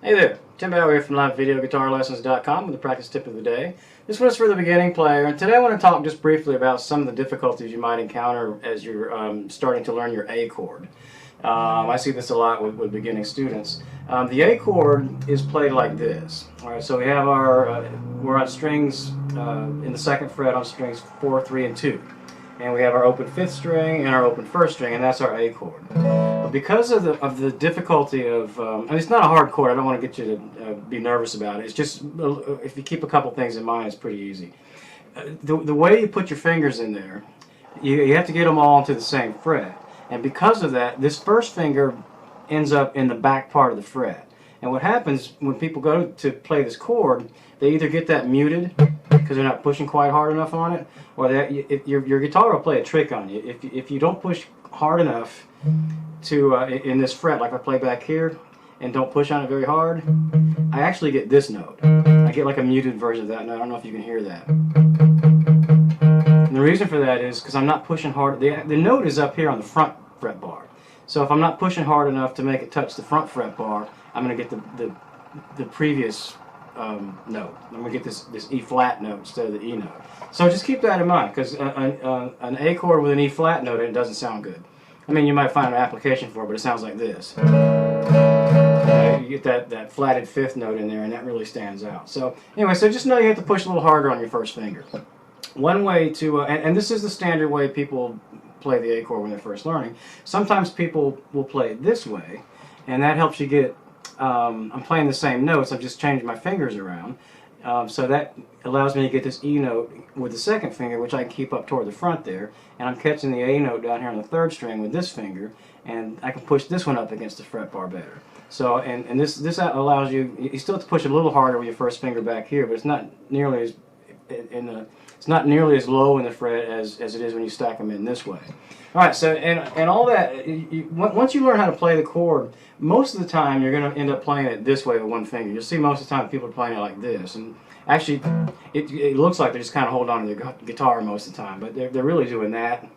Hey there, Tim Bauer here from LiveVideoGuitarLessons.com with the practice tip of the day. This one's for the beginning player, and today I want to talk just briefly about some of the difficulties you might encounter as you're starting to learn your A chord. I see this a lot with beginning students. The A chord is played like this. All right, so we have our we're on strings in the second fret on strings 4, 3, and 2. And we have our open 5th string and our open 1st string, and that's our A chord. But because of the difficulty of, and it's not a hard chord, I don't want to get you to be nervous about it. It's just, if you keep a couple things in mind, it's pretty easy. The way you put your fingers in there, you have to get them all into the same fret. And because of that, this first finger ends up in the back part of the fret. And what happens when people go to play this chord, they either get that muted because they're not pushing quite hard enough on it, or your guitar will play a trick on you. If you don't push hard enough to in this fret, like I play back here, and don't push on it very hard, I actually get this note. I get like a muted version of that note. I don't know if you can hear that. And the reason for that is because I'm not pushing hard. The note is up here on the front fret bar. So if I'm not pushing hard enough to make it touch the front fret bar, I'm going to get the previous note. I'm going to get this E flat note instead of the E note. So just keep that in mind, because an A chord with an E flat note in it doesn't sound good. I mean, you might find an application for it, but it sounds like this. You get that flatted 5th note in there, and that really stands out. So anyway, so just know you have to push a little harder on your first finger. One way to, and this is the standard way people play the A chord when they're first learning. Sometimes people will play it this way, and that helps you get, I'm playing the same notes, I've just changed my fingers around. So that allows me to get this E note with the second finger, which I can keep up toward the front there, and I'm catching the A note down here on the 3rd string with this finger, and I can push this one up against the fret bar better. So, and this allows you still have to push a little harder with your first finger back here, but it's not nearly as it's not nearly as low in the fret as it is when you stack them in this way. All right, so and all that, once you learn how to play the chord, most of the time you're going to end up playing it this way with one finger. You'll see most of the time people are playing it like this, and actually it looks like they're just kind of holding on to the guitar most of the time, but they're really doing that.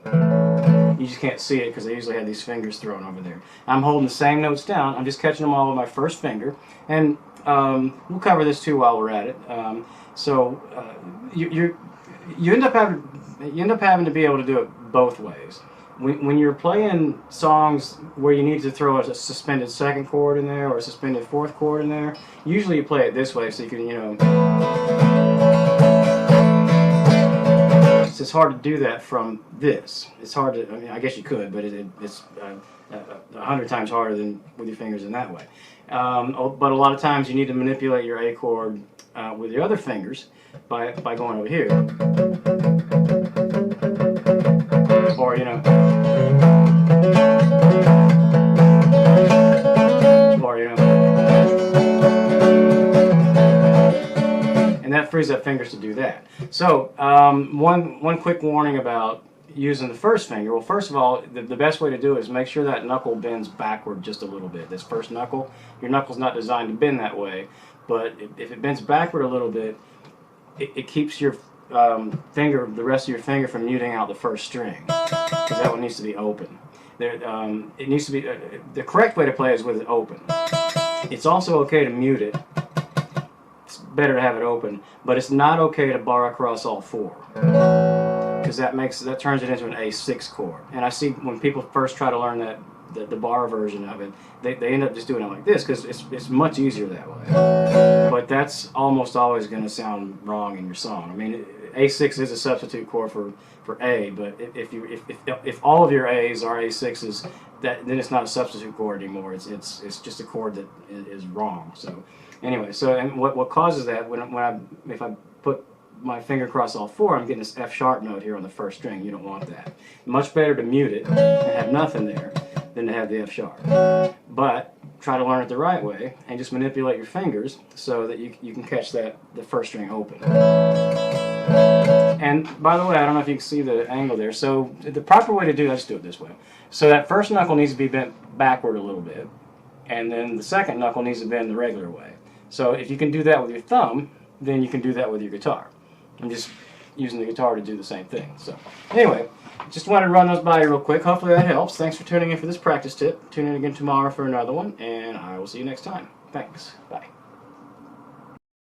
You just can't see it because they usually have these fingers thrown over there. I'm holding the same notes down. I'm just catching them all with my first finger, and we'll cover this too while we're at it. You end up having to be able to do it both ways. When you're playing songs where you need to throw a suspended 2nd chord in there or a suspended 4th chord in there, usually you play it this way so you can, it's hard to do that from this. It's hard to, I mean, I guess you could, but it's 100 times harder than with your fingers in that way. But a lot of times you need to manipulate your A chord with your other fingers by going over here. Or, and that frees up fingers to do that. So, one quick warning about using the first finger. Well, first of all, the best way to do it is make sure that knuckle bends backward just a little bit. This first knuckle, your knuckle's not designed to bend that way, but if it bends backward a little bit, it keeps your the rest of your finger from muting out the 1st string, because that one needs to be open. It needs to be the correct way to play is with it open. It's also okay to mute it. It's better to have it open, but it's not okay to bar across all 4, because that turns it into an A6 chord. And I see when people first try to learn the bar version of it, they end up just doing it like this because it's much easier that way. But that's almost always going to sound wrong in your song. I mean, A6 is a substitute chord for A, but if all of your A's are A6s, then it's not a substitute chord anymore. It's just a chord that is wrong. So anyway, and what causes that if I put my finger across all 4, I'm getting this F sharp note here on the 1st string. You don't want that. Much better to mute it and have nothing there than to have the F sharp. But try to learn it the right way and just manipulate your fingers so that you can catch the 1st string open. And by the way, I don't know if you can see the angle there. So the proper way to do that, let's do it this way. So that first knuckle needs to be bent backward a little bit, and then the second knuckle needs to bend the regular way. So if you can do that with your thumb, then you can do that with your guitar. I'm just using the guitar to do the same thing. So anyway, just wanted to run those by you real quick. Hopefully that helps. Thanks for tuning in for this practice tip. Tune in again tomorrow for another one, and I will see you next time. Thanks. Bye.